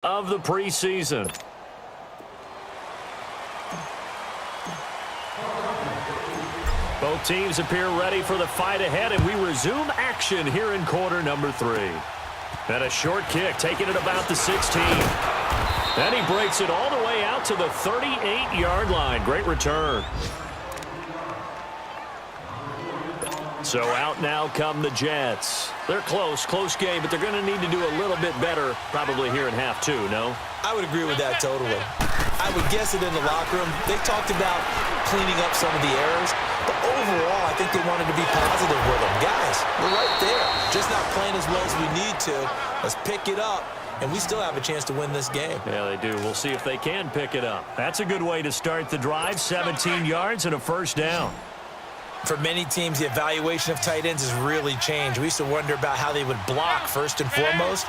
of the preseason. Both teams appear ready for the fight ahead, and we resume action here in quarter number 3. And a short kick, taking it about the 16. Then he breaks it all the way out to the 38-yard line. Great return. So out now come the Jets. They're close game, but they're going to need to do a little bit better probably here in half 2, no? I would agree with that totally. I would guess it in the locker room. They talked about cleaning up some of the errors, but overall, I think they wanted to be positive with them. Guys, we're right there. Just not playing as well as we need to. Let's pick it up, and we still have a chance to win this game. Yeah, they do. We'll see if they can pick it up. That's a good way to start the drive. 17 yards and a first down. For many teams, the evaluation of tight ends has really changed. We used to wonder about how they would block first and foremost.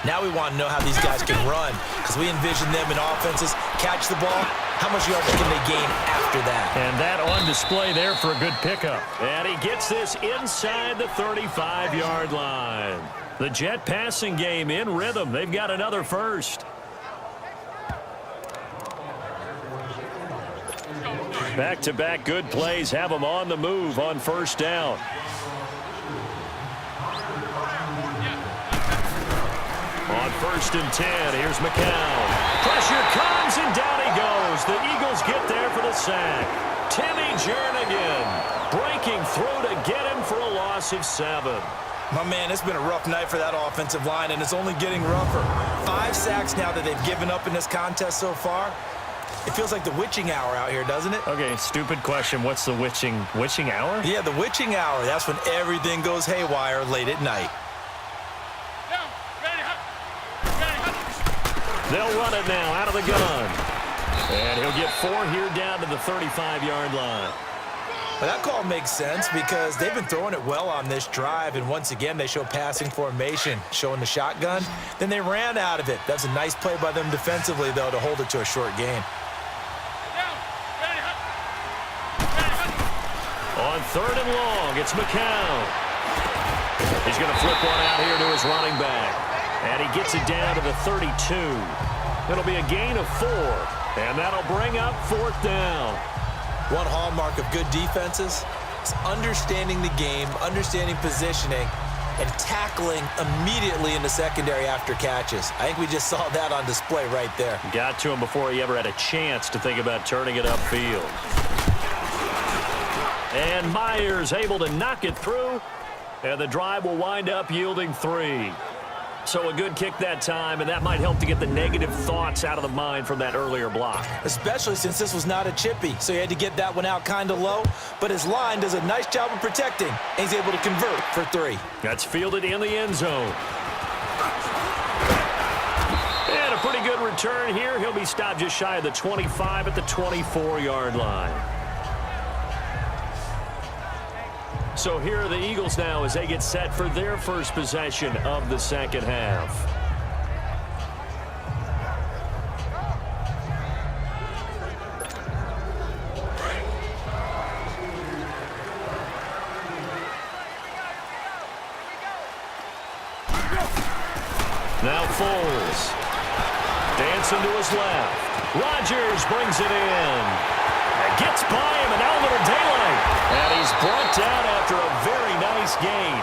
Now we want to know how these guys can run, because we envision them in offenses catch the ball. How much yards can they gain after that? And that on display there for a good pickup. And he gets this inside the 35-yard line. The Jet passing game in rhythm. They've got another first. Back-to-back good plays have them on the move on first down. On 1st and 10, here's McCown. Pressure comes, and down he goes. The Eagles get there for the sack. Timmy Jernigan breaking through to get him for a loss of 7. My man, it's been a rough night for that offensive line, and it's only getting rougher. 5 sacks now that they've given up in this contest so far. It feels like the witching hour out here, doesn't it? Okay, stupid question. What's the witching hour? Yeah, the witching hour. That's when everything goes haywire late at night. They'll run it now out of the gun. And he'll get 4 here down to the 35-yard line. Well, that call makes sense because they've been throwing it well on this drive, and once again they show passing formation, showing the shotgun. Then they ran out of it. That's a nice play by them defensively, though, to hold it to a short gain. On 3rd and long, it's McCown. He's going to flip one out here to his running back. And he gets it down to the 32. It'll be a gain of 4. And that'll bring up 4th down. One hallmark of good defenses is understanding the game, understanding positioning, and tackling immediately in the secondary after catches. I think we just saw that on display right there. Got to him before he ever had a chance to think about turning it upfield. And Myers able to knock it through. And the drive will wind up yielding 3. So a good kick that time, and that might help to get the negative thoughts out of the mind from that earlier block. Especially since this was not a chippy, so he had to get that one out kind of low. But his line does a nice job of protecting, and he's able to convert for 3. That's fielded in the end zone. And a pretty good return here. He'll be stopped just shy of the 25 at the 24-yard line. So here are the Eagles now as they get set for their first possession of the second half. Now Foles. Dancing to his left. Rodgers brings it in. Gets by him, and now a little daylight. And he's brought down after a very nice gain.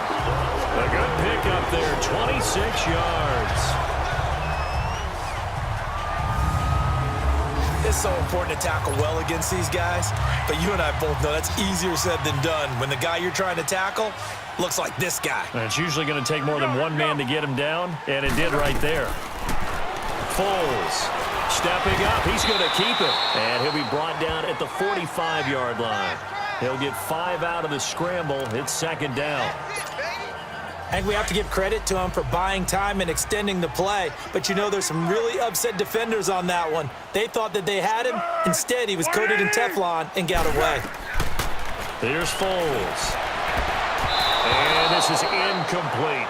A good pickup there, 26 yards. It's so important to tackle well against these guys, but you and I both know that's easier said than done when the guy you're trying to tackle looks like this guy. And it's usually going to take more than one man to get him down, and it did right there. Foles. Stepping up, he's going to keep it. And he'll be brought down at the 45-yard line. He'll get 5 out of the scramble. It's 2nd down. I think we have to give credit to him for buying time and extending the play. But you know there's some really upset defenders on that one. They thought that they had him. Instead, he was coated in Teflon and got away. Here's Foles. And this is incomplete.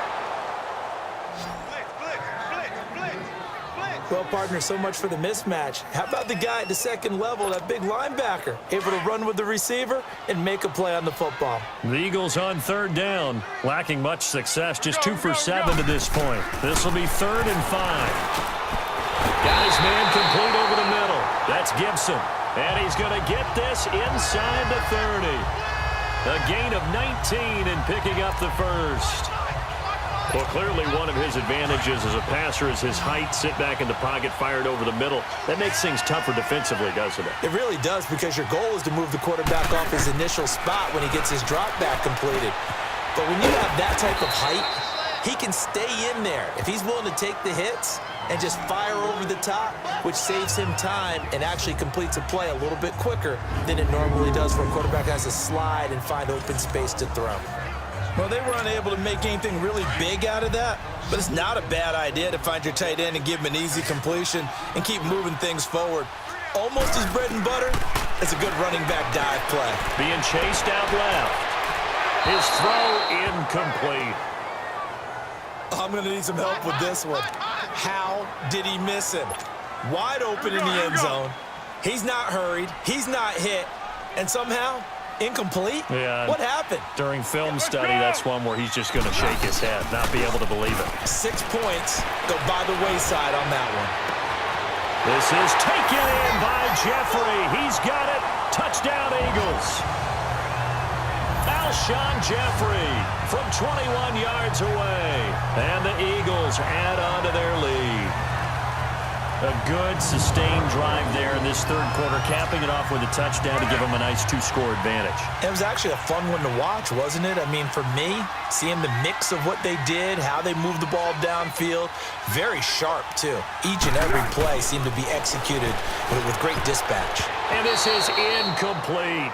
Well, partner, so much for the mismatch. How about the guy at the second level, that big linebacker, able to run with the receiver and make a play on the football? The Eagles on 3rd down, lacking much success, just 2 for 7 to this point. This will be 3rd and 5. Wilson. And he's going to get this inside the 30. A gain of 19 in picking up the first. Well, clearly one of his advantages as a passer is his height. Sit back in the pocket, fired over the middle. That makes things tougher defensively, doesn't it? It really does, because your goal is to move the quarterback off his initial spot when he gets his drop back completed. But when you have that type of height, he can stay in there if he's willing to take the hits and just fire over the top, which saves him time and actually completes a play a little bit quicker than it normally does for a quarterback who has to slide and find open space to throw. Well, they were unable to make anything really big out of that, but it's not a bad idea to find your tight end and give him an easy completion and keep moving things forward. Almost his bread and butter. It's a good running back dive play. Being chased out left. His throw incomplete. I'm going to need some help with this one. How did he miss him? Wide open in the end zone. He's not hurried. He's not hit. And somehow, incomplete? Yeah. What happened? During film study, that's one where he's just going to shake his head, not be able to believe it. 6 points go by the wayside on that one. This is taken in by Jeffrey. He's got it. Touchdown, Eagles. Alshon Jeffrey from 21 yards away. And the Eagles add on to their lead. A good, sustained drive there in this third quarter, capping it off with a touchdown to give them a nice 2-score advantage. It was actually a fun one to watch, wasn't it? I mean, for me, seeing the mix of what they did, how they moved the ball downfield, very sharp, too. Each and every play seemed to be executed with great dispatch. And this is incomplete.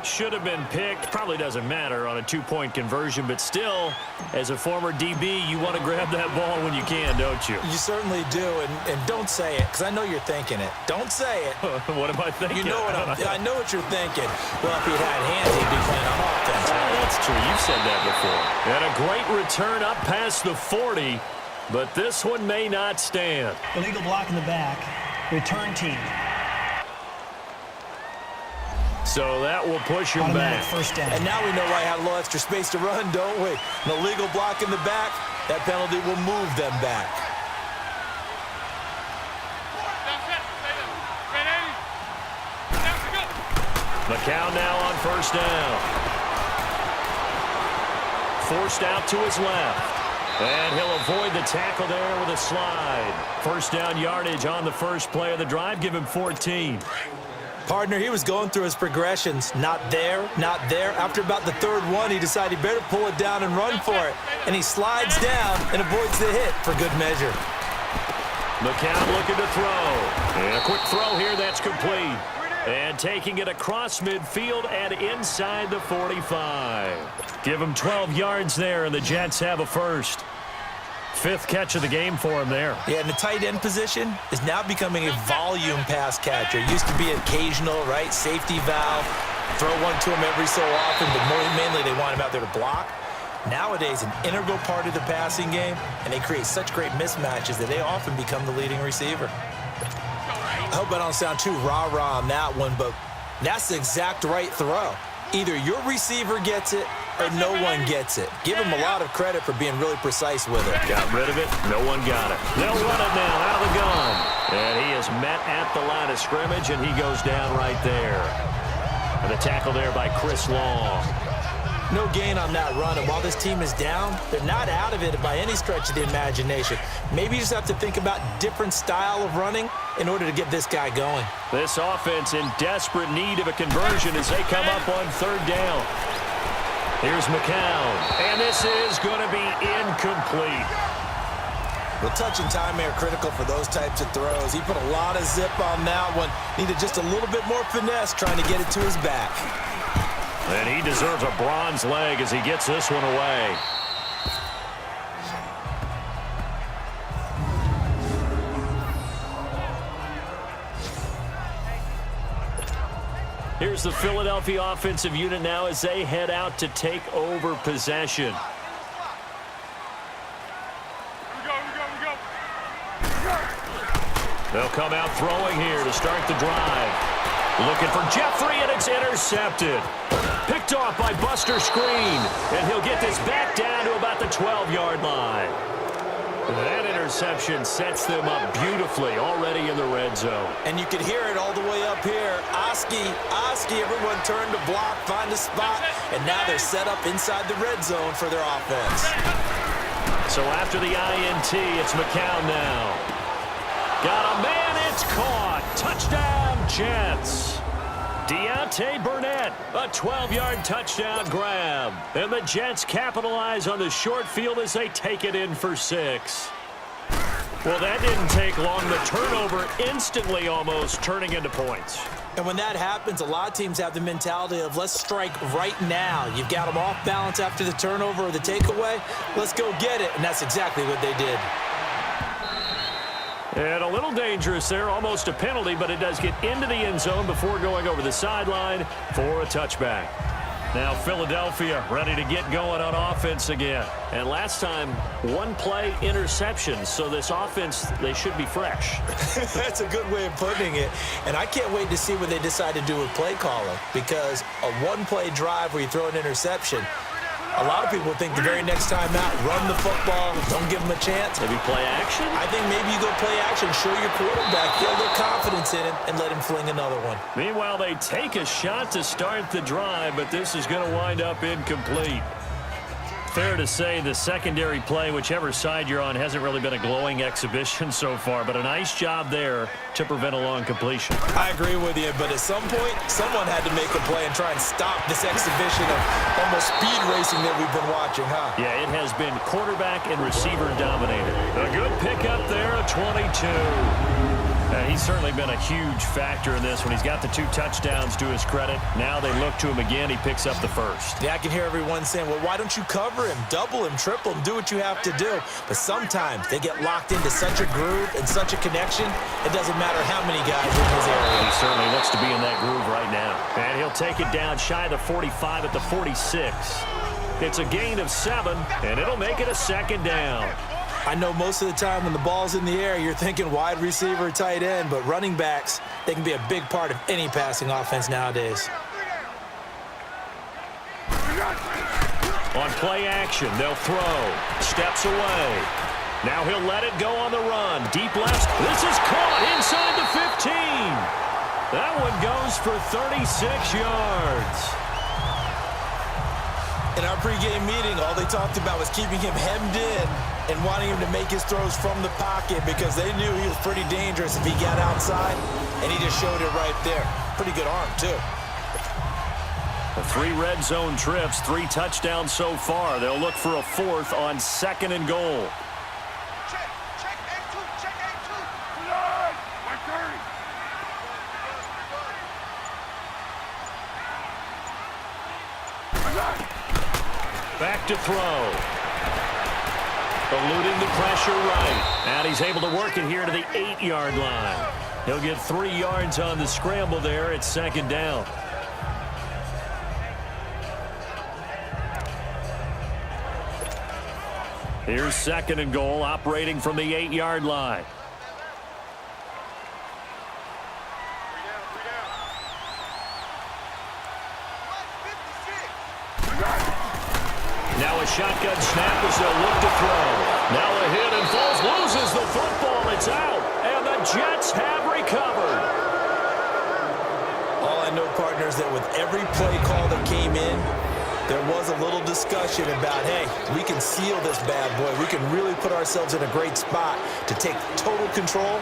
Should have been picked. Probably doesn't matter on a 2-point conversion, but still, as a former DB, you want to grab that ball when you can, don't you? You certainly do, and don't say it, because I know you're thinking it. Don't say it. What am I thinking? You know what I know what you're thinking. Well, if he had hands, he'd be playing on offense. That's true. You've said that before. And a great return up past the 40, but this one may not stand. Illegal block in the back. Return team. So that will push him back. First down. And now we know why I had a little extra space to run, don't we? An illegal block in the back, that penalty will move them back. McCown now on first down. Forced out to his left. And he'll avoid the tackle there with a slide. First down yardage on the first play of the drive. Give him 14. Partner, he was going through his progressions. Not there, not there. After about the third one, he decided he better pull it down and run for it. And he slides down and avoids the hit for good measure. McCown looking to throw. And a quick throw here, that's complete. And taking it across midfield and inside the 45. Give him 12 yards there, and the Jets have a first. 5th catch of the game for him there. Yeah, and the tight end position is now becoming a volume pass catcher. It used to be occasional, right? Safety valve. Throw one to him every so often, but mainly they want him out there to block. Nowadays, an integral part of the passing game, and they create such great mismatches that they often become the leading receiver. I hope I don't sound too rah-rah on that one, but that's the exact right throw. Either your receiver gets it or no one gets it. Give him a lot of credit for being really precise with it. Got rid of it. No one got it. They'll run it now out of the gun. And he is met at the line of scrimmage, and he goes down right there. And the tackle there by Chris Long. No gain on that run, and while this team is down, they're not out of it by any stretch of the imagination. Maybe you just have to think about different style of running in order to get this guy going. This offense in desperate need of a conversion as they come up on third down. Here's McCown, and this is going to be incomplete. Well, touch and timing are critical for those types of throws. He put a lot of zip on that one. Needed just a little bit more finesse trying to get it to his back. And he deserves a bronze leg as he gets this one away. Here's the Philadelphia offensive unit now as they head out to take over possession. They'll come out throwing here to start the drive. Looking for Jeffrey, and it's intercepted. Picked off by Buster Screen, and he'll get this back down to about the 12-yard line. That interception sets them up beautifully already in the red zone. And you can hear it all the way up here. Oski, everyone turned to block, find a spot, and now they're set up inside the red zone for their offense. So after the INT, it's McCown now. Got a man, it's caught. Touchdown, Jets. Deontay Burnett, a 12-yard touchdown grab. And the Jets capitalize on the short field as they take it in for 6. Well, that didn't take long. The turnover instantly almost turning into points. And when that happens, a lot of teams have the mentality of let's strike right now. You've got them off balance after the turnover or the takeaway. Let's go get it. And that's exactly what they did. And a little dangerous there, almost a penalty, but it does get into the end zone before going over the sideline for a touchback. Now Philadelphia ready to get going on offense again. And last time, one-play interception, so this offense, they should be fresh. That's a good way of putting it. And I can't wait to see what they decide to do with play calling, because a one-play drive where you throw an interception, a lot of people think the very next time out, run the football, don't give them a chance. Maybe play action? I think maybe you go play action, show your quarterback, get a little confidence in him, and let him fling another one. Meanwhile, they take a shot to start the drive, but this is going to wind up incomplete. Fair to say the secondary play, whichever side you're on, hasn't really been a glowing exhibition so far, but a nice job there to prevent a long completion. I agree with you, but at some point, someone had to make a play and try and stop this exhibition of almost speed racing that we've been watching, huh? Yeah, it has been quarterback and receiver dominated. A good pickup there, a 22. He's certainly been a huge factor in this when he's got the 2 touchdowns to his credit. Now they look to him again. He picks up the first. Yeah, I can hear everyone saying, well, why don't you cover him, double him, triple him, do what you have to do. But sometimes they get locked into such a groove and such a connection, it doesn't matter how many guys are in his area. He certainly looks to be in that groove right now. And he'll take it down shy of the 45 at the 46. It's a gain of 7, and it'll make it a second down. I know most of the time when the ball's in the air, you're thinking wide receiver, tight end, but running backs, they can be a big part of any passing offense nowadays. On play action, they'll throw. Steps away. Now he'll let it go on the run. Deep left. This is caught inside the 15. That one goes for 36 yards. In our pregame meeting, all they talked about was keeping him hemmed in and wanting him to make his throws from the pocket because they knew he was pretty dangerous if he got outside, and he just showed it right there. Pretty good arm, too. The 3 red zone trips, 3 touchdowns so far. They'll look for a 4th on 2nd and goal. Back to throw. Eluding the pressure right. And he's able to work it here to the 8-yard line. He'll get 3 yards on the scramble there. It's 2nd down. Here's 2nd and goal, operating from the 8-yard line. Now a shotgun snap as they'll look to throw. Now a hit and falls, loses the football. It's out, and the Jets have recovered. All I know, partners, that with every play call that came in, there was a little discussion about, hey, we can seal this bad boy. We can really put ourselves in a great spot to take total control,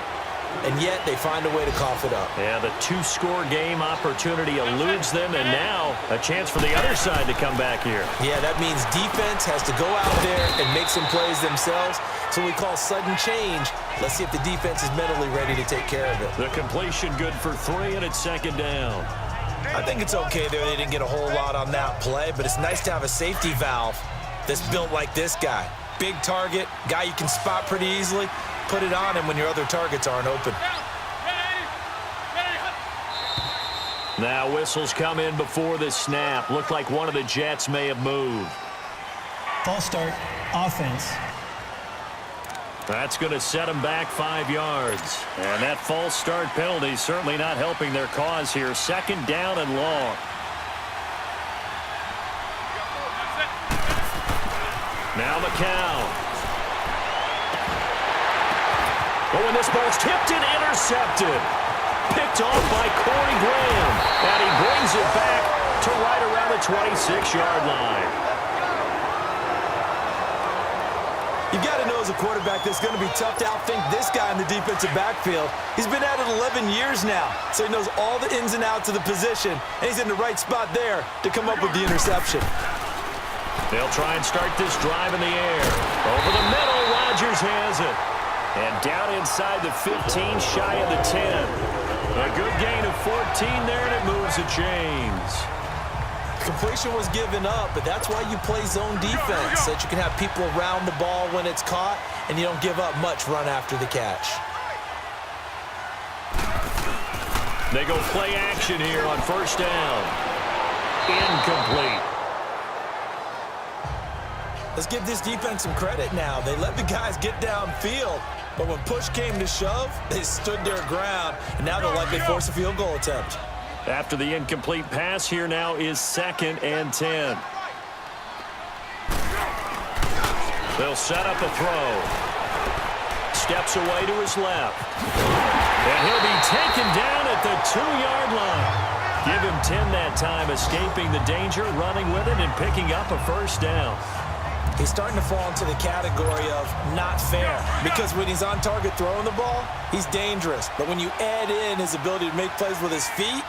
and yet they find a way to cough it up. Yeah, the 2-score game opportunity eludes them, and now a chance for the other side to come back here. Yeah, that means defense has to go out there and make some plays themselves. So we call sudden change. Let's see if the defense is mentally ready to take care of it. The completion good for 3, and it's 2nd down. I think it's okay there. They didn't get a whole lot on that play, but it's nice to have a safety valve that's built like this guy. Big target, guy you can spot pretty easily. Put it on him when your other targets aren't open. Now whistles come in before the snap. Looked like one of the Jets may have moved. False start, offense. That's going to set them back 5 yards. And that false start penalty certainly not helping their cause here. 2nd down and long. Now McCown. and this ball's tipped and intercepted. Picked off by Corey Graham. And he brings it back to right around the 26-yard line. You got to know as a quarterback that's going to be tough to outthink this guy in the defensive backfield. He's been at it 11 years now, so he knows all the ins and outs of the position, and he's in the right spot there to come up with the interception. They'll try and start this drive in the air. Over the middle, Rodgers has it. And down inside the 15, shy of the 10. A good gain of 14 there, and it moves the chains. Completion was given up, but that's why you play zone defense, so that you can have people around the ball when it's caught, and you don't give up much run after the catch. They go play action here on first down. Incomplete. Let's give this defense some credit now. They let the guys get downfield, but when push came to shove, they stood their ground, and now they'll likely force a field goal attempt. After the incomplete pass, here now is 2nd and 10. They'll set up a throw. Steps away to his left. And he'll be taken down at the 2-yard line. Give him 10 that time, escaping the danger, running with it, and picking up a first down. He's starting to fall into the category of not fair, because when he's on target throwing the ball, he's dangerous. But when you add in his ability to make plays with his feet,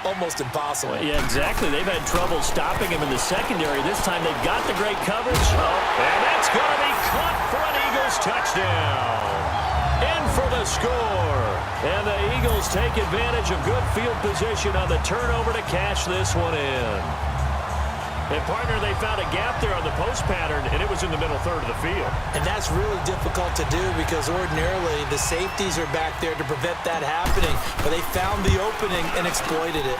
almost impossible. Yeah, exactly. They've had trouble stopping him in the secondary. This time they've got the great coverage. And that's going to be caught for an Eagles touchdown. In for the score. And the Eagles take advantage of good field position on the turnover to cash this one in. And, partner, they found a gap there on the post pattern, and it was in the middle third of the field. And that's really difficult to do because ordinarily the safeties are back there to prevent that happening. But they found the opening and exploited it.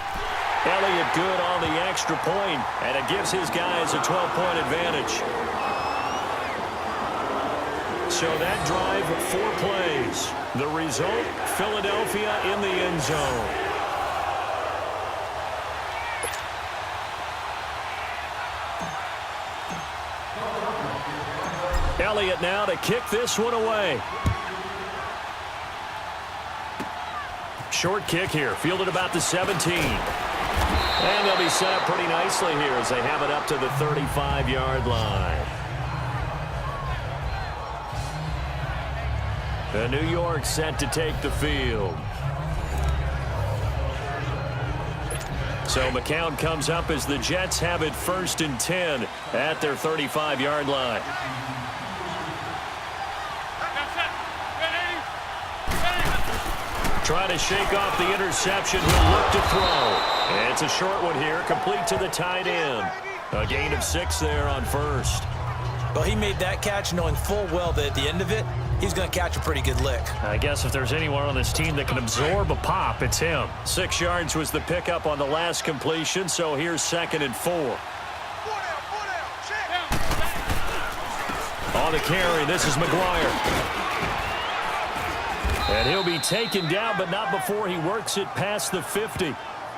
Elliott good on the extra point, and it gives his guys a 12-point advantage. So that drive, 4 plays. The result, Philadelphia in the end zone. Elliott now to kick this one away. Short kick here, fielded about the 17. And they'll be set up pretty nicely here as they have it up to the 35-yard line. The New York set to take the field. So McCown comes up as the Jets have it 1st and 10 at their 35-yard line. Trying to shake off the interception. He'll look to throw. And it's a short one here, complete to the tight end. A gain of 6 there on first. Well, he made that catch knowing full well that at the end of it, he's going to catch a pretty good lick. I guess if there's anyone on this team that can absorb a pop, it's him. 6 yards was the pickup on the last completion, so here's 2nd and 4. On the carry, this is McGuire. And he'll be taken down, but not before he works it past the 50.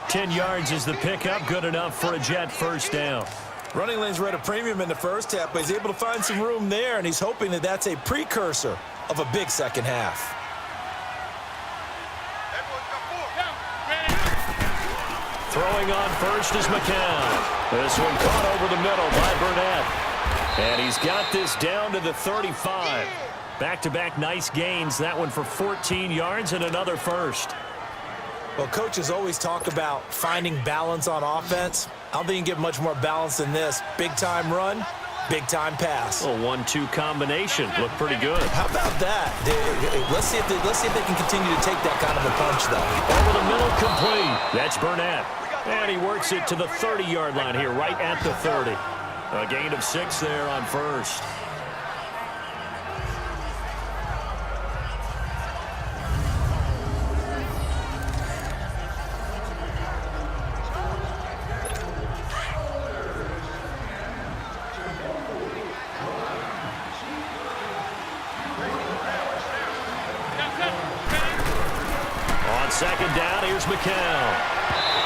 10 yards is the pickup, good enough for a Jet first down. Running lanes were at a premium in the first half, but he's able to find some room there, and he's hoping that that's a precursor of a big second half. Throwing on first is McCown. This one caught over the middle by Burnett. And he's got this down to the 35. Back-to-back nice gains. That one for 14 yards and another first. Well, coaches always talk about finding balance on offense. I don't think you can get much more balance than this. Big-time run, big-time pass. A 1-2 combination. Looked pretty good. How about that? Let's see if they can continue to take that kind of a punch, though. Over the middle, complete. That's Burnett. And he works it to the 30-yard line here, right at the 30. A gain of 6 there on first. Second down, here's McCown.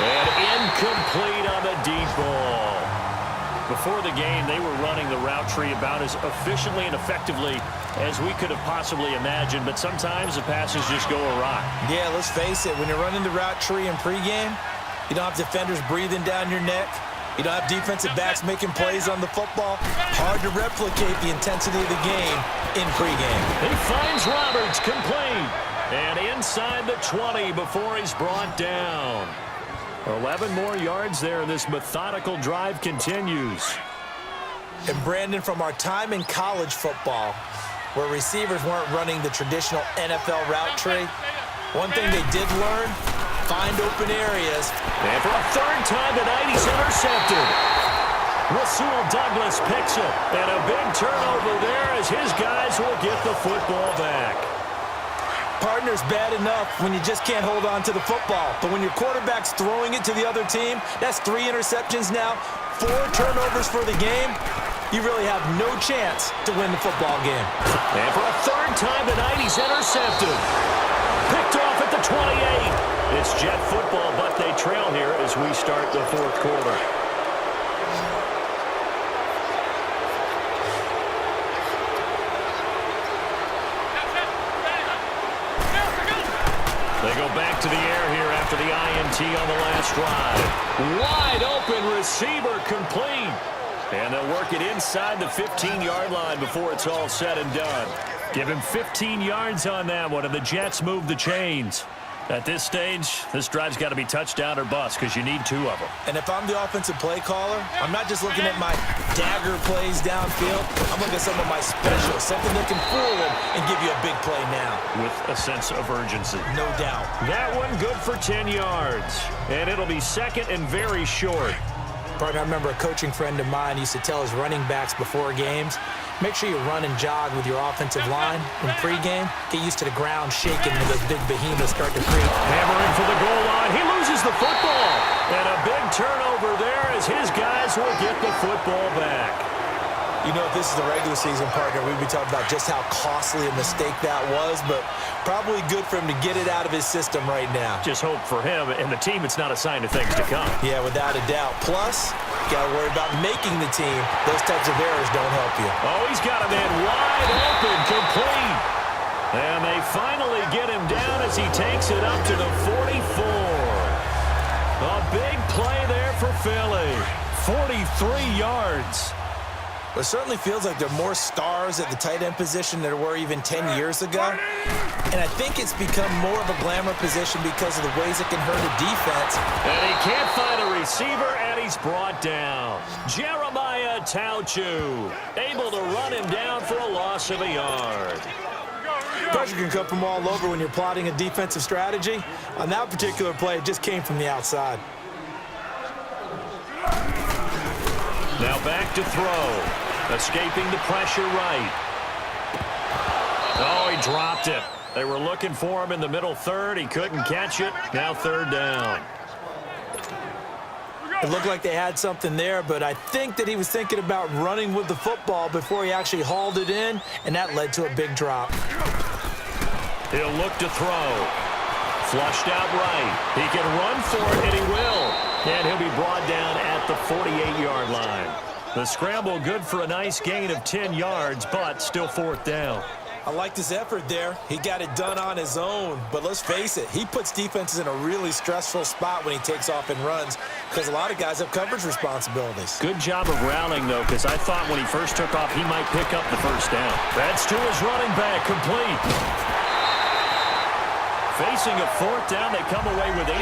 And incomplete on the deep ball. Before the game, they were running the route tree about as efficiently and effectively as we could have possibly imagined, but sometimes the passes just go awry. Yeah, let's face it. When you're running the route tree in pregame, you don't have defenders breathing down your neck. You don't have defensive backs making plays on the football. Hard to replicate the intensity of the game in pregame. He finds Roberts complete. And inside the 20 before he's brought down. 11 more yards there. This methodical drive continues. And Brandon, from our time in college football, where receivers weren't running the traditional NFL route tree, one thing they did learn, find open areas. And for a third time tonight, he's intercepted. Rasul Douglas picks it. And a big turnover there as his guys will get the football back. Partner's bad enough when you just can't hold on to the football. But when your quarterback's throwing it to the other team, that's 3 interceptions now, 4 turnovers for the game. You really have no chance to win the football game. And for a third time tonight, he's intercepted. Picked off at the 28. It's Jet football, but they trail here as we start the fourth quarter. They go back to the air here after the INT on the last drive. Wide open receiver complete. And they'll work it inside the 15-yard line before it's all said and done. Give him 15 yards on that one, and the Jets move the chains. At this stage, this drive's got to be touchdown or bust because you need 2 of them. And if I'm the offensive play caller, I'm not just looking at my dagger plays downfield. I'm looking at some of my specials, something that can fool them and give you a big play now. With a sense of urgency. No doubt. That one good for 10 yards. And it'll be second and very short. Partner, I remember a coaching friend of mine used to tell his running backs before games, make sure you run and jog with your offensive line in pregame. Get used to the ground shaking when those big behemoths start to creep. Hammering for the goal line. He loses the football. And a big turnover there as his guys will get the football back. You know, if this is the regular season, partner, we'd be talking about just how costly a mistake that was, but probably good for him to get it out of his system right now. Just hope for him and the team it's not a sign of things to come. Yeah, without a doubt. Plus, got to worry about making the team. Those types of errors don't help you. Oh, he's got him in wide open, complete. And they finally get him down as he takes it up to the 44. A big play there for Philly. 43 yards. It certainly feels like there are more stars at the tight end position than there were even 10 years ago. And I think it's become more of a glamour position because of the ways it can hurt a defense. And he can't find a receiver, and he's brought down. Jeremiah Tauchu, able to run him down for a loss of a yard. Pressure can come from all over when you're plotting a defensive strategy. On that particular play, it just came from the outside. Now back to throw. Escaping the pressure right. Oh, he dropped it. They were looking for him in the middle third. He couldn't catch it. Now third down. It looked like they had something there, but I think that he was thinking about running with the football before he actually hauled it in, and that led to a big drop. He'll look to throw. Flushed out right. He can run for it, and he will. And he'll be brought down at the 48-yard line. The scramble good for a nice gain of 10 yards, but still fourth down. I liked his effort there. He got it done on his own. But let's face it, he puts defenses in a really stressful spot when he takes off and runs because a lot of guys have coverage responsibilities. Good job of rallying, though, because I thought when he first took off, he might pick up the first down. That's to his running back, complete. Facing a fourth down, they come away with 18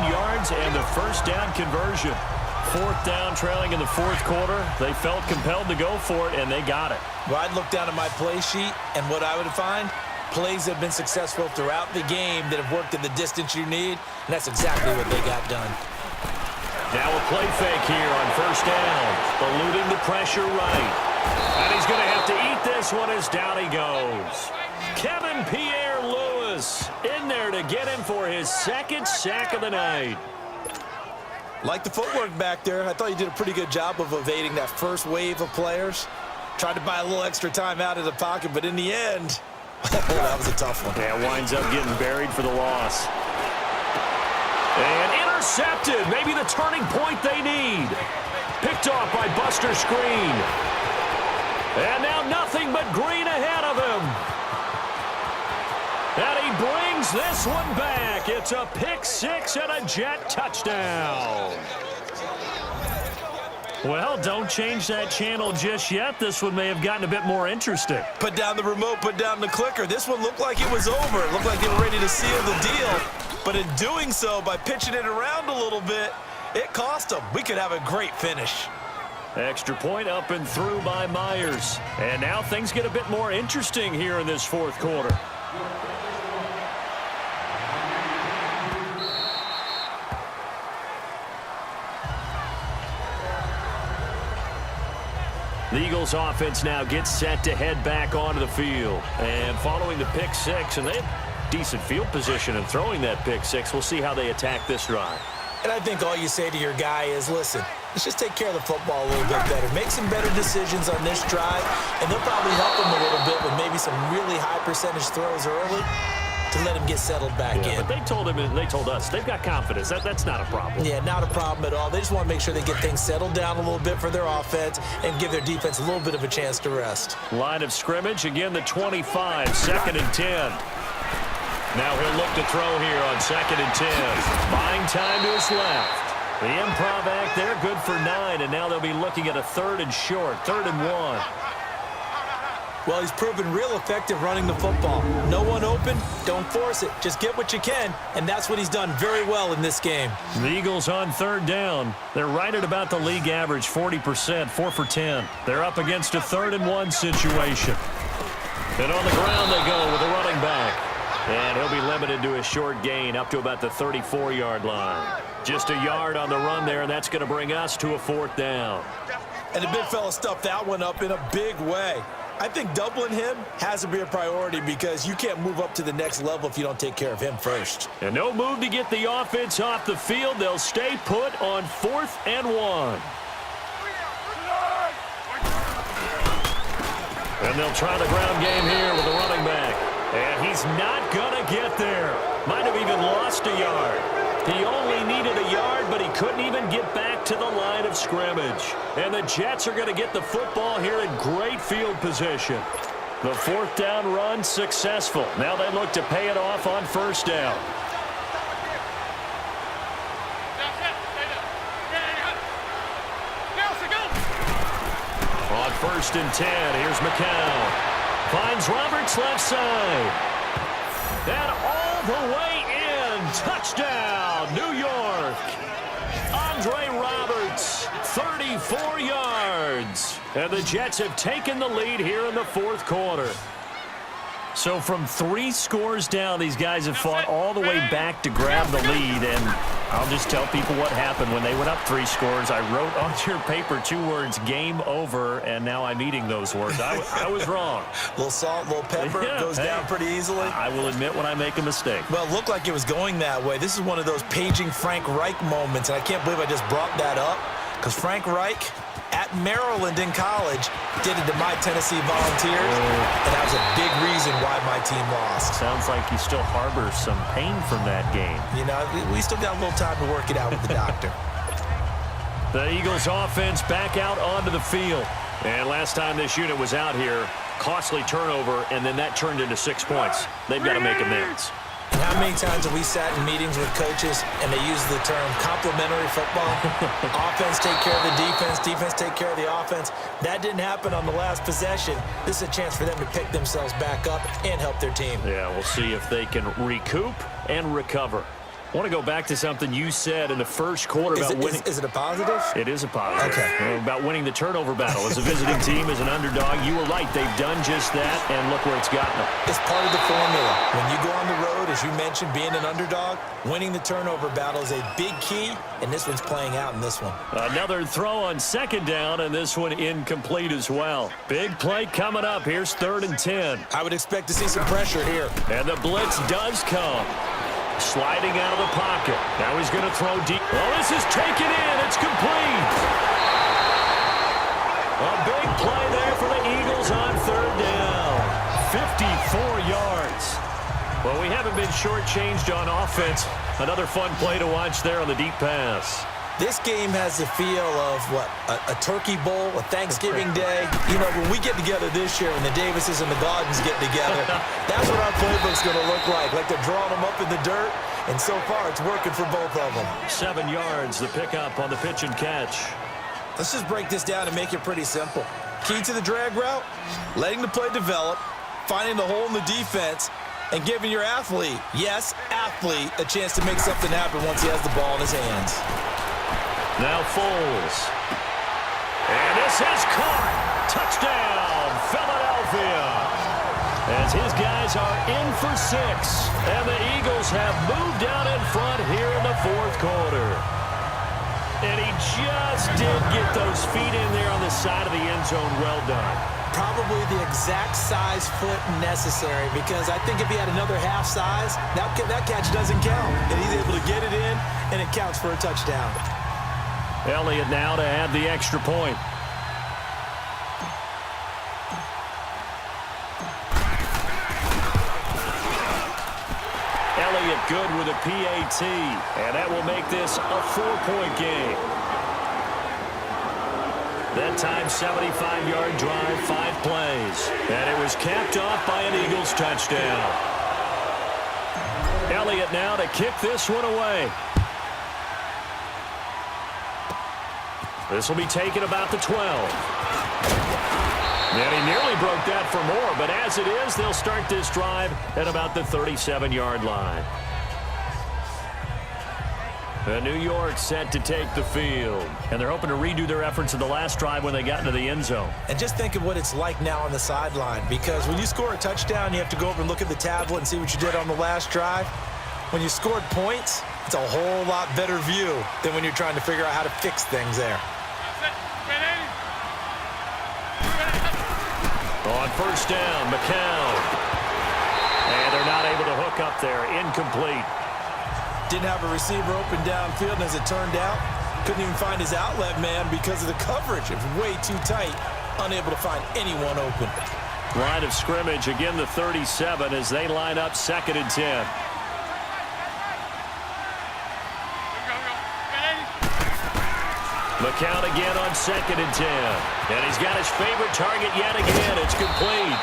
yards and the first down conversion. Fourth down, trailing in the fourth quarter. They felt compelled to go for it, and they got it. Well, I'd look down at my play sheet, and what I would find, plays that have been successful throughout the game that have worked in the distance you need, and that's exactly what they got done. Now a play fake here on first down. Eluding the pressure right. And he's going to have to eat this one as down he goes. Kevin Pierre-Louis in there to get him for his second sack of the night. Like the footwork back there, I thought you did a pretty good job of evading that first wave of players. Tried to buy a little extra time out of the pocket, but in the end, that was a tough one. Yeah, winds up getting buried for the loss. And intercepted. Maybe the turning point they need. Picked off by Buster Screen. And now nothing but green ahead of him. And he brings this one back. It's a pick six and a Jet touchdown. Well, don't change that channel just yet. This one may have gotten a bit more interesting. Put down the remote, put down the clicker. This one looked like it was over. It looked like they were ready to seal the deal. But in doing so, by pitching it around a little bit, it cost them. We could have a great finish. Extra point up and through by Myers. And now things get a bit more interesting here in this fourth quarter. The Eagles offense now gets set to head back onto the field. And following the pick six, and they have decent field position in throwing that pick six. We'll see how they attack this drive. And I think all you say to your guy is, listen, let's just take care of the football a little bit better. Make some better decisions on this drive, and they'll probably help him a little bit with maybe some really high percentage throws early to let him get settled back in. But they told him and they told us they've got confidence. That's not a problem. Yeah, not a problem at all. They just want to make sure they get things settled down a little bit for their offense and give their defense a little bit of a chance to rest. Line of scrimmage, again the 25, 2nd and 10. Now he'll look to throw here on 2nd and 10. Buying time to his left. The improv act there, good for 9, and now they'll be looking at a 3rd and short, 3rd and 1. Well, he's proven real effective running the football. No one open, don't force it. Just get what you can, and that's what he's done very well in this game. The Eagles on 3rd down. They're right at about the league average, 40%, 4 for 10. They're up against a 3rd and 1 situation. And on the ground they go with a running back. And he'll be limited to a short gain up to about the 34-yard line. Just a yard on the run there, and that's going to bring us to a 4th down. And the big fella stuffed that one up in a big way. I think doubling him has to be a priority because you can't move up to the next level if you don't take care of him first. And no move to get the offense off the field. They'll stay put on 4th and 1. And they'll try the ground game here with the running back. And he's not going to get there. Might have even lost a yard. He only needed a yard, but he couldn't even get back to the line of scrimmage. And the Jets are going to get the football here in great field position. The 4th down run successful. Now they look to pay it off on 1st down. On 1st and 10, here's McCown. Finds Roberts left side. And all the way in. Touchdown, New York. Andre Roberts, 34 yards. And the Jets have taken the lead here in the 4th quarter. So from 3 scores down, these guys have fought all the way back to grab the lead. And I'll just tell people what happened when they went up 3 scores. I wrote on your paper 2 words, game over, and now I'm eating those words. I was wrong. A little salt, a little pepper, goes down pretty easily. I will admit when I make a mistake. Well, it looked like it was going that way. This is one of those paging Frank Reich moments, and I can't believe I just brought that up because Frank Reich at Maryland in college did it to my Tennessee Volunteers, and that was a big reason why my team lost. Sounds like you still harbor some pain from that game. You know, we still got a little time to work it out with the doctor. The Eagles offense back out onto the field. And last time this unit was out here, costly turnover, and then that turned into 6 points. They've got to make amends. And how many times have we sat in meetings with coaches and they use the term complementary football? Offense take care of the defense, defense take care of the offense. That didn't happen on the last possession. This is a chance for them to pick themselves back up and help their team. Yeah, we'll see if they can recoup and recover. I want to go back to something you said in the first quarter about winning. Is it a positive? It is a positive. Okay. About winning the turnover battle as a visiting team, as an underdog. You were right. They've done just that, and look where it's gotten them. It's part of the formula. When you go on the road, as you mentioned, being an underdog, winning the turnover battle is a big key, and this one's playing out in this one. Another throw on 2nd down, and this one incomplete as well. Big play coming up. Here's 3rd and 10. I would expect to see some pressure here. And the blitz does come. Sliding out of the pocket. Now he's going to throw deep. Well, this is taken in. It's complete. A big play there for the Eagles on 3rd down. 54 yards. Well, we haven't been shortchanged on offense. Another fun play to watch there on the deep pass. This game has the feel of, what, a turkey bowl, a Thanksgiving day. You know, when we get together this year and the Davises and the Gardens get together, that's what our playbook's going to look like. Like they're drawing them up in the dirt, and so far it's working for both of them. 7 yards, the pickup on the pitch and catch. Let's just break this down and make it pretty simple. Key to the drag route, letting the play develop, finding the hole in the defense, and giving your athlete, yes, athlete, a chance to make something happen once he has the ball in his hands. Now Foles. And this is caught. Touchdown, Philadelphia. As his guys are in for 6. And the Eagles have moved out in front here in the fourth quarter. And he just did get those feet in there on the side of the end zone. Well done. Probably the exact size foot necessary, because I think if he had another half size, that catch doesn't count. And he's able to get it in, and it counts for a touchdown. Elliott now to add the extra point. Elliott good with a PAT, and that will make this a 4-point game. That time, 75-yard drive, 5 plays. And it was capped off by an Eagles touchdown. Elliott now to kick this one away. This will be taken about the 12. And he nearly broke that for more, but as it is, they'll start this drive at about the 37-yard line. And New York set to take the field. And they're hoping to redo their efforts in the last drive when they got into the end zone. And just think of what it's like now on the sideline, because when you score a touchdown, you have to go over and look at the tablet and see what you did on the last drive. When you scored points, it's a whole lot better view than when you're trying to figure out how to fix things there. On first down, McCown. And they're not able to hook up there. Incomplete. Didn't have a receiver open downfield, and as it turned out, couldn't even find his outlet man because of the coverage. It was way too tight, unable to find anyone open. Line of scrimmage, again the 37 as they line up 2nd and 10. McCown again on 2nd and 10. And he's got his favorite target yet again. It's complete.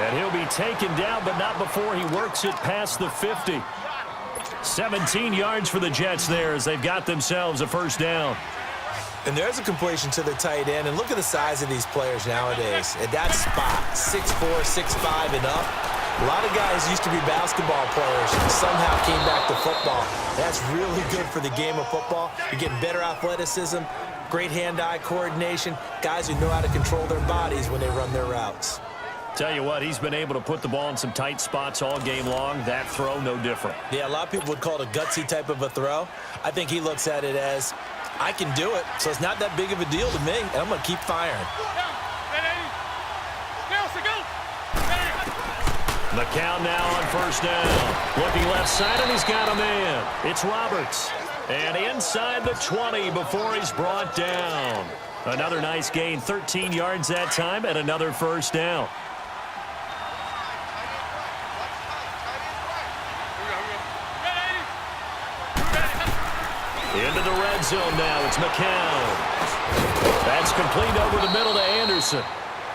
And he'll be taken down, but not before he works it past the 50. 17 yards for the Jets there as they've got themselves a first down. And there's a completion to the tight end. And look at the size of these players nowadays. At that spot, 6'4", 6'5", and up. A lot of guys used to be basketball players and somehow came back to football. That's really good for the game of football. You're getting better athleticism, great hand-eye coordination, guys who know how to control their bodies when they run their routes. Tell you what, he's been able to put the ball in some tight spots all game long. That throw, no different. Yeah, a lot of people would call it a gutsy type of a throw. I think he looks at it as, I can do it, so it's not that big of a deal to me, and I'm going to keep firing. McCown now on first down. Looking left side, and he's got a man. It's Roberts. And inside the 20 before he's brought down. Another nice gain, 13 yards that time, and another first down. Into the red zone now. It's McCown. That's complete over the middle to Anderson.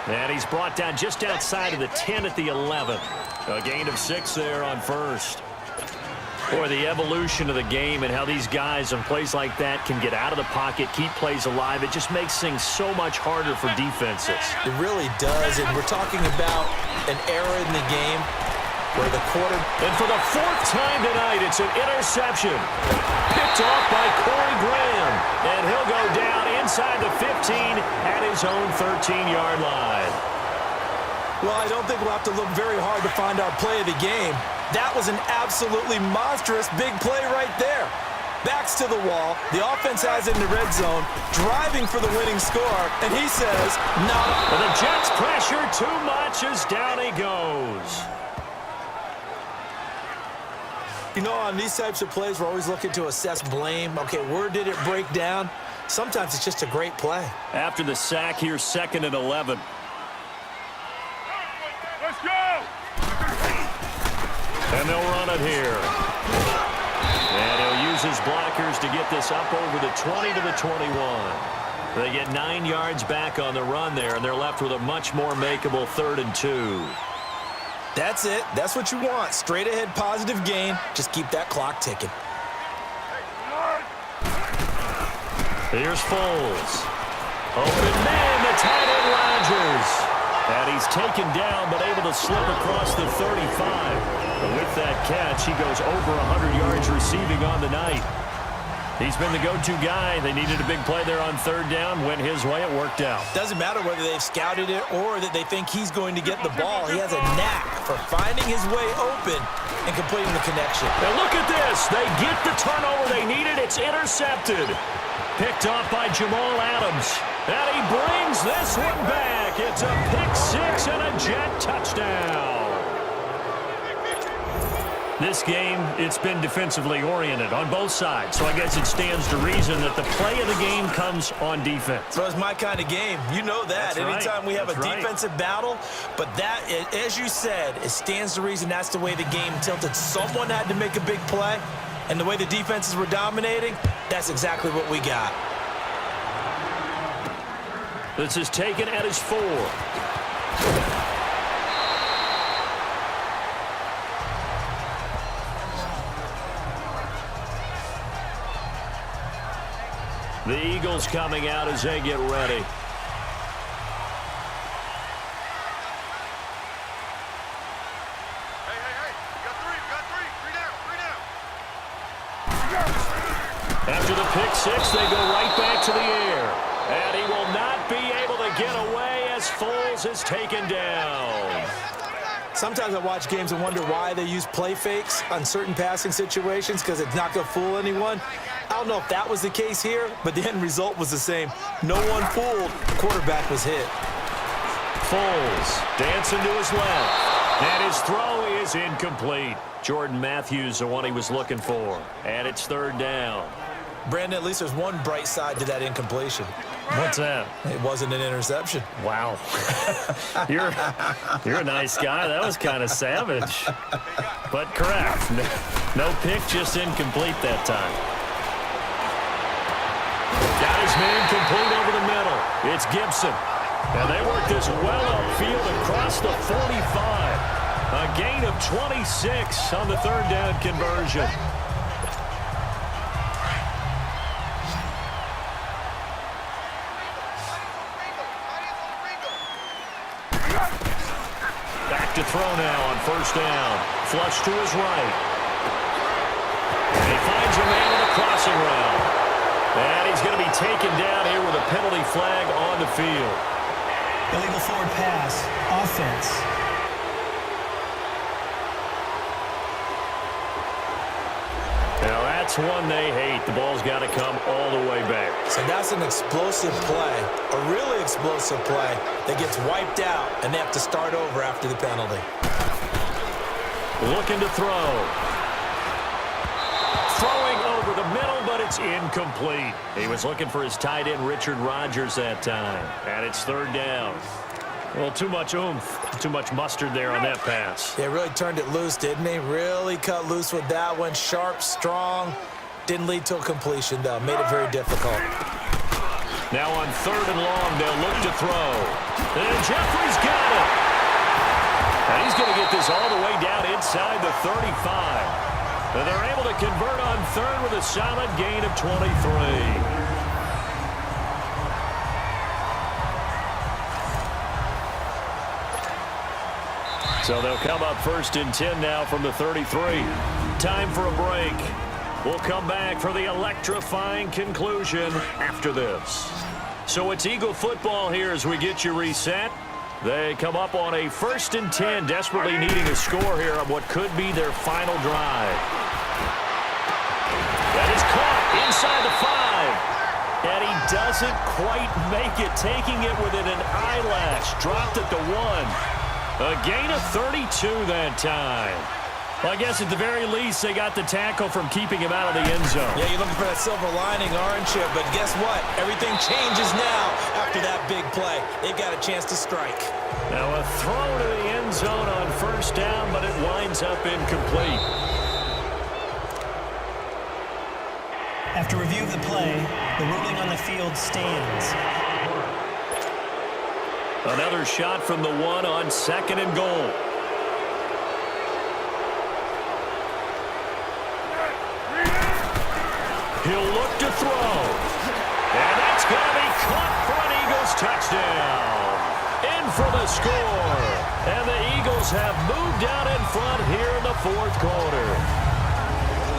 And he's brought down just outside of the 10 at the 11. A gain of 6 there on first. Boy, the evolution of the game and how these guys on plays like that can get out of the pocket, keep plays alive, it just makes things so much harder for defenses. It really does, and we're talking about an era in the game where the quarter... And for the 4th time tonight, it's an interception. Picked off by Corey Graham. And he'll go down inside the 15 at his own 13-yard line. Well, I don't think we'll have to look very hard to find our play of the game. That was an absolutely monstrous big play right there. Backs to the wall. The offense has it in the red zone, driving for the winning score, and he says, no. Well, the Jets pressure too much as down he goes. You know, on these types of plays, we're always looking to assess blame. Okay, where did it break down? Sometimes it's just a great play. After the sack here, 2nd and 11. Let's go! And they'll run it here. And he'll use his blockers to get this up over the 20 to the 21. They get 9 yards back on the run there, and they're left with a much more makeable 3rd and 2. That's it. That's what you want. Straight ahead positive gain. Just keep that clock ticking. Here's Foles. Open man, the tight end Rodgers. And he's taken down, but able to slip across the 35. But with that catch, he goes over 100 yards receiving on the night. He's been the go-to guy. They needed a big play there on 3rd down. Went his way. It worked out. Doesn't matter whether they've scouted it or that they think he's going to get the ball. He has a knack for finding his way open and completing the connection. Now look at this. They get the turnover they needed. It's intercepted. Picked off by Jamal Adams. And he brings this one back. It's a pick-6 and a Jet touchdown. This game, it's been defensively oriented on both sides. So I guess it stands to reason that the play of the game comes on defense. So it's my kind of game. You know that. That's Anytime we have That's a defensive battle. But that, as you said, it stands to reason that's the way the game tilted. Someone had to make a big play. And the way the defenses were dominating, that's exactly what we got. This is taken at his 4. The Eagles coming out as they get ready. After the pick-6, they go right back to the air. And he will not be able to get away as Foles is taken down. Sometimes I watch games and wonder why they use play fakes on certain passing situations because it's not going to fool anyone. I don't know if that was the case here, but the end result was the same. No one fooled. The quarterback was hit. Foles dancing to his left. And his throw is incomplete. Jordan Matthews, the one he was looking for. And it's 3rd down. Brandon, at least there's one bright side to that incompletion. What's that? It wasn't an interception. Wow. You're a nice guy. That was kind of savage. But correct. No pick, just incomplete that time. Got his man complete over the middle. It's Gibson. And they work this well upfield across the 45. A gain of 26 on the 3rd down conversion. Back to throw now on 1st down. Flush to his right. And he finds a man in the crossing route. And he's going to be taken down here with a penalty flag on the field. Illegal forward pass. Offense. Now that's one they hate. The ball's got to come all the way back. So that's an explosive play, a really explosive play that gets wiped out, and they have to start over after the penalty. Looking to throw. Throwing over the middle, but it's incomplete. He was looking for his tight end, Richard Rodgers, that time. And it's 3rd down. Well, too much oomph, too much mustard there on that pass. They really turned it loose, didn't they? Really cut loose with that one. Sharp, strong. Didn't lead to a completion, though. Made it very difficult. Now on 3rd and long, they'll look to throw. And Jeffrey's got it. And he's going to get this all the way down inside the 35. And they're able to convert on 3rd with a solid gain of 23. So they'll come up 1st and 10 now from the 33. Time for a break. We'll come back for the electrifying conclusion after this. So it's Eagle football here as we get you reset. They come up on a 1st and 10, desperately needing a score here on what could be their final drive. That is caught inside the 5. And he doesn't quite make it, taking it within an eyelash. Dropped at the 1. A gain of 32 that time. Well, I guess at the very least, they got the tackle from keeping him out of the end zone. Yeah, you're looking for that silver lining, aren't you? But guess what? Everything changes now after that big play. They've got a chance to strike. Now a throw to the end zone on 1st down, but it winds up incomplete. After review of the play, the ruling on the field stands. Another shot from the one on 2nd and goal. He'll look to throw. And that's going to be caught for an Eagles touchdown. In for the score. And the Eagles have moved out in front here in the 4th quarter.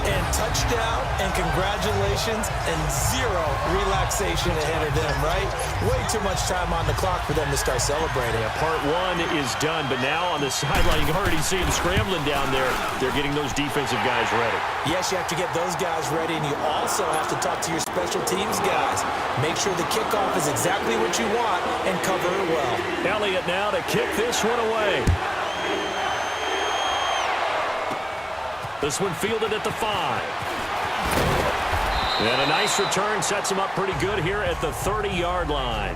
And touchdown, and congratulations, and zero relaxation ahead of them, right? Way too much time on the clock for them to start celebrating. Yeah, part 1 is done, but now on the sideline, you can already see them scrambling down there. They're getting those defensive guys ready. Yes, you have to get those guys ready, and you also have to talk to your special teams guys. Make sure the kickoff is exactly what you want and cover it well. Elliott now to kick this one away. This one fielded at the 5. And a nice return sets him up pretty good here at the 30-yard line.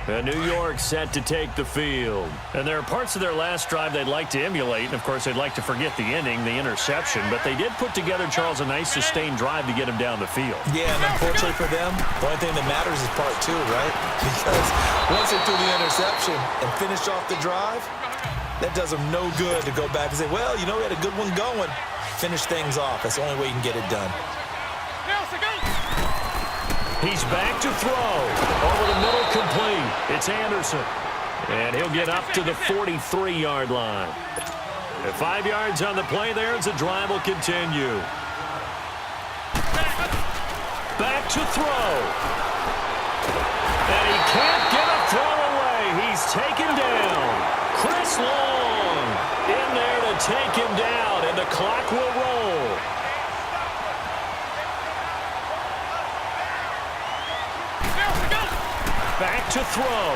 And New York set to take the field. And there are parts of their last drive they'd like to emulate. And, of course, they'd like to forget the ending, the interception. But they did put together, Charles, a nice sustained drive to get him down the field. Yeah, and unfortunately for them, the only thing that matters is part 2, right? Because once they threw the interception and finished off the drive, that does them no good to go back and say, well, you know, we had a good one going. Finish things off. That's the only way you can get it done. He's back to throw. Over the middle, complete. It's Anderson. And he'll get up to the 43-yard line. At 5 yards on the play there as the drive will continue. Back to throw. And he can't get a throw away. He's taken down. Chris Long in there to take him down, and the clock will roll. Back to throw.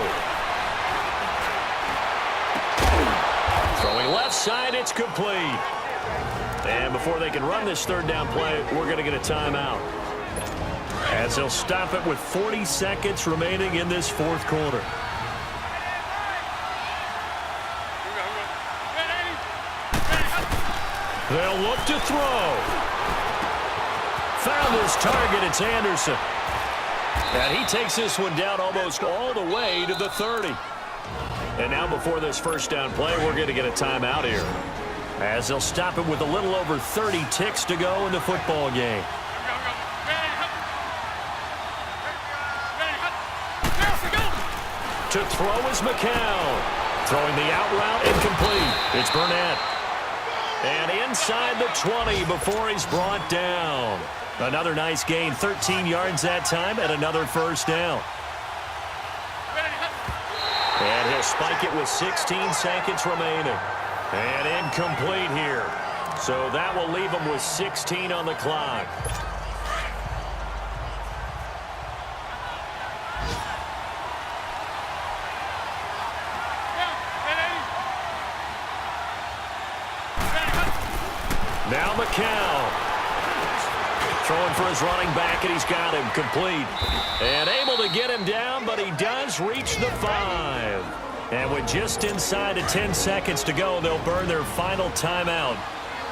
Throwing left side, it's complete. And before they can run this 3rd down play, we're going to get a timeout. As they'll stop it with 40 seconds remaining in this 4th quarter. They'll look to throw. Found his target, it's Anderson. And he takes this one down almost all the way to the 30. And now before this 1st down play, we're going to get a timeout here. As they'll stop it with a little over 30 ticks to go in the football game. To throw is McCown. Throwing the out route, incomplete. It's Burnett. And inside the 20 before he's brought down. Another nice gain, 13 yards that time, and another 1st down. And he'll spike it with 16 seconds remaining. And incomplete here. So that will leave him with 16 on the clock. Now McCown. Throwing for his running back, and he's got him complete. And able to get him down, but he does reach the 5. And with just inside of 10 seconds to go, they'll burn their final timeout.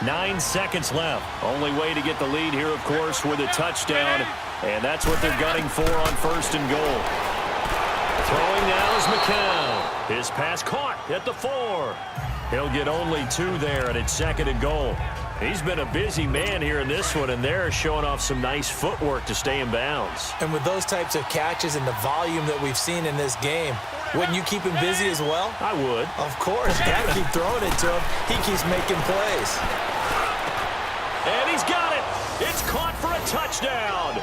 9 seconds left. Only way to get the lead here, of course, with a touchdown. And that's what they're gunning for on 1st and goal. Throwing now is McCown. His pass caught at the 4. He'll get only 2 there, and it's 2nd and goal. He's been a busy man here in this one, and they're showing off some nice footwork to stay in bounds. And with those types of catches and the volume that we've seen in this game, wouldn't you keep him busy as well? I would. Of course. You got to keep throwing it to him. He keeps making plays. And he's got it. It's caught for a touchdown.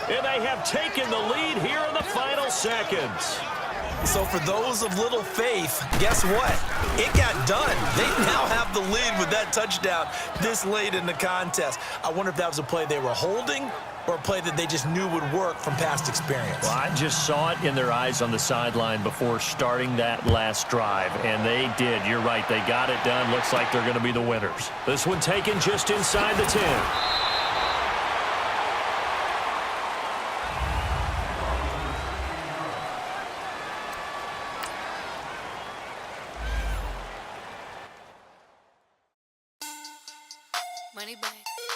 And they have taken the lead here in the final seconds. So for those of little faith, guess what? It got done. They now have the lead with that touchdown this late in the contest. I wonder if that was a play they were holding or a play that they just knew would work from past experience. Well, I just saw it in their eyes on the sideline before starting that last drive, and they did. You're right. They got it done. Looks like they're going to be the winners. This one taken just inside the 10. money back.